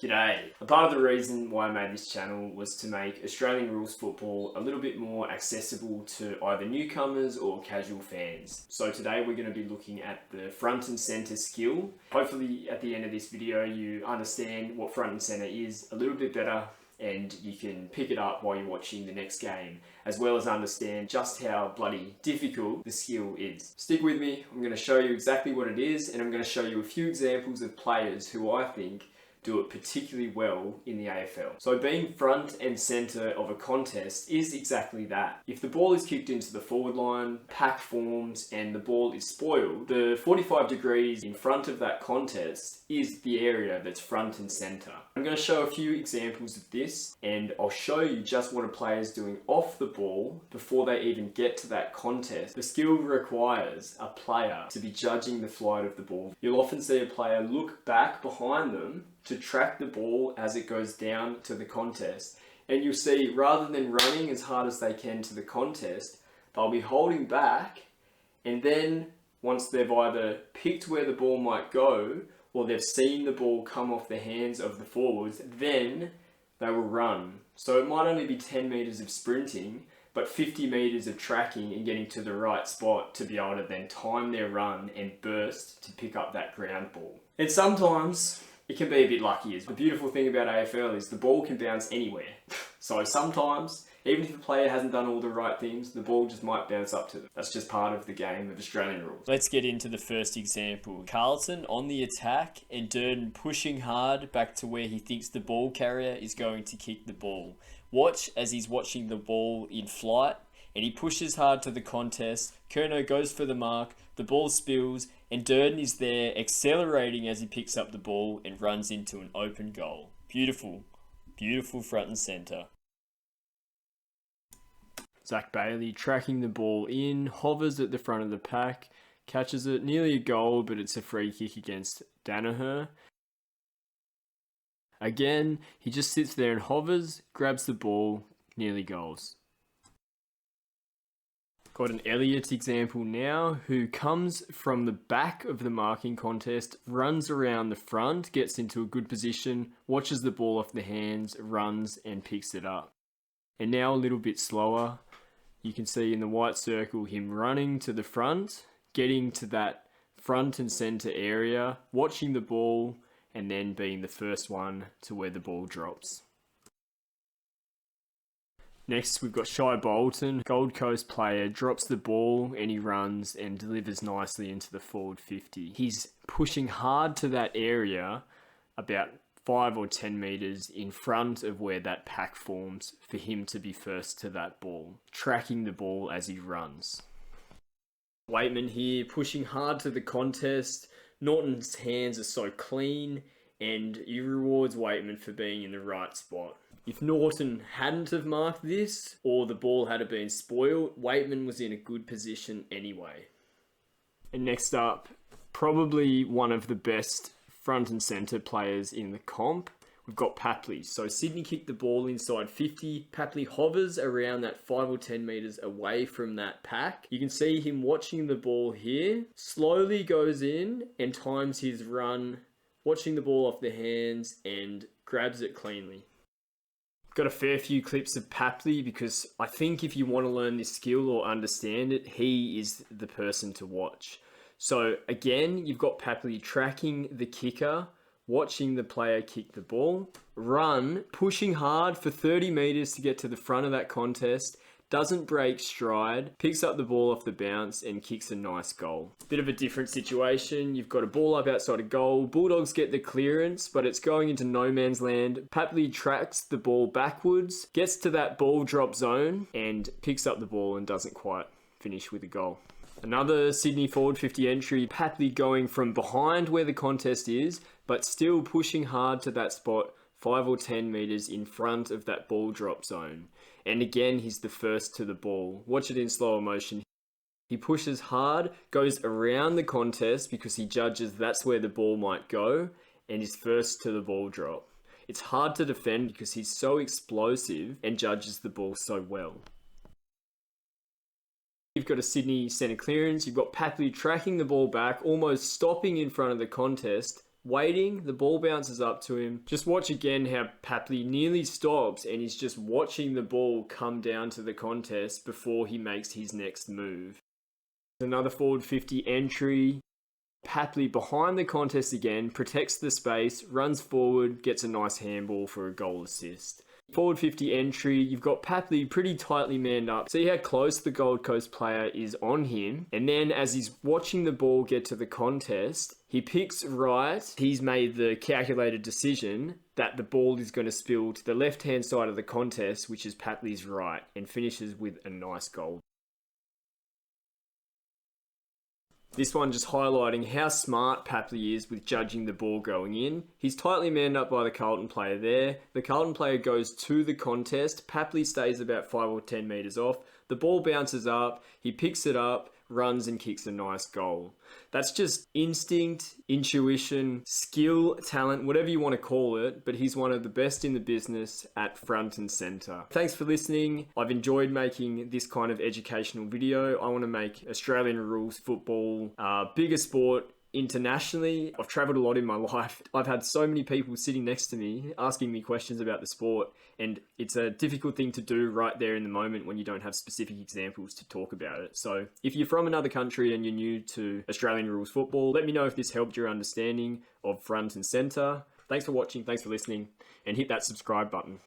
G'day. A part of the reason why I made this channel was to make Australian rules football a little bit more accessible to either newcomers or casual fans. So today we're going to be looking at the front and centre skill. Hopefully at the end of this video you understand what front and centre is a little bit better and you can pick it up while you're watching the next game, as well as understand just how bloody difficult the skill is. Stick with me, I'm going to show you exactly what it is and I'm going to show you a few examples of players who I think do it particularly well in the AFL. So being front and centre of a contest is exactly that. If the ball is kicked into the forward line, pack forms and the ball is spoiled, the 45 degrees in front of that contest is the area that's front and centre. I'm going to show a few examples of this and I'll show you just what a player is doing off the ball before they even get to that contest. The skill requires a player to be judging the flight of the ball. You'll often see a player look back behind them to track the ball as it goes down to the contest. And you'll see, rather than running as hard as they can to the contest, they'll be holding back, and then once they've either picked where the ball might go or they've seen the ball come off the hands of the forwards, then they will run. So it might only be 10 metres of sprinting, but 50 metres of tracking and getting to the right spot to be able to then time their run and burst to pick up that ground ball. And sometimes it can be a bit lucky. The beautiful thing about AFL is the ball can bounce anywhere. So sometimes, even if the player hasn't done all the right things, the ball just might bounce up to them. That's just part of the game of Australian rules. Let's get into the first example. Carlton on the attack and Durdin pushing hard back to where he thinks the ball carrier is going to kick the ball. Watch as he's watching the ball in flight and he pushes hard to the contest. Kerno goes for the mark, the ball spills, and Durdin is there accelerating as he picks up the ball and runs into an open goal. Beautiful, beautiful front and centre. Zac Bailey tracking the ball in, hovers at the front of the pack, catches it, nearly a goal, but it's a free kick against Danaher. Again, he just sits there and hovers, grabs the ball, nearly goals. Got an Elliott example now, who comes from the back of the marking contest, runs around the front, gets into a good position, watches the ball off the hands, runs and picks it up. And now a little bit slower, you can see in the white circle him running to the front, getting to that front and centre area, watching the ball and then being the first one to where the ball drops. Next, we've got Shai Bolton, Gold Coast player, drops the ball and he runs and delivers nicely into the forward 50. He's pushing hard to that area, about 5 or 10 metres in front of where that pack forms for him to be first to that ball, tracking the ball as he runs. Weightman here, pushing hard to the contest. Norton's hands are so clean and he rewards Weightman for being in the right spot. If Norton hadn't have marked this, or the ball had been spoiled, Weightman was in a good position anyway. And next up, probably one of the best front and centre players in the comp, we've got Papley. So Sydney kicked the ball inside 50, Papley hovers around that 5 or 10 metres away from that pack. You can see him watching the ball here, slowly goes in and times his run, watching the ball off the hands and grabs it cleanly. Got a fair few clips of Papley because I think if you want to learn this skill or understand it, he is the person to watch. So again, you've got Papley tracking the kicker, watching the player kick the ball, run, pushing hard for 30 metres to get to the front of that contest, doesn't break stride, picks up the ball off the bounce and kicks a nice goal. Bit of a different situation. You've got a ball up outside a goal. Bulldogs get the clearance, but it's going into no man's land. Papley tracks the ball backwards, gets to that ball drop zone and picks up the ball and doesn't quite finish with a goal. Another Sydney forward 50 entry, Papley going from behind where the contest is, but still pushing hard to that spot 5 or 10 metres in front of that ball drop zone. And again, he's the first to the ball. Watch it in slower motion. He pushes hard, goes around the contest because he judges that's where the ball might go, and is first to the ball drop. It's hard to defend because he's so explosive and judges the ball so well. You've got a Sydney centre clearance, you've got Papley tracking the ball back, almost stopping in front of the contest, waiting, the ball bounces up to him. Just watch again how Papley nearly stops and he's just watching the ball come down to the contest before he makes his next move. Another forward 50 entry. Papley behind the contest again, protects the space, runs forward, gets a nice handball for a goal assist. Forward 50 entry, you've got Papley pretty tightly manned up. See how close the Gold Coast player is on him. And then as he's watching the ball get to the contest, he picks right. He's made the calculated decision that the ball is going to spill to the left-hand side of the contest, which is Papley's right, and finishes with a nice goal. This one just highlighting how smart Papley is with judging the ball going in. He's tightly manned up by the Carlton player there. The Carlton player goes to the contest. Papley stays about 5 or 10 metres off. The ball bounces up. He picks it up, runs and kicks a nice goal. That's just instinct, intuition, skill, talent, whatever you want to call it, but he's one of the best in the business at front and centre. Thanks for listening. I've enjoyed making this kind of educational video. I want to make Australian rules football a bigger sport internationally. I've travelled a lot in my life. I've had so many people sitting next to me asking me questions about the sport, and it's a difficult thing to do right there in the moment when you don't have specific examples to talk about it. So if you're from another country and you're new to Australian rules football, let me know if this helped your understanding of front and centre. Thanks for watching, thanks for listening, and hit that subscribe button.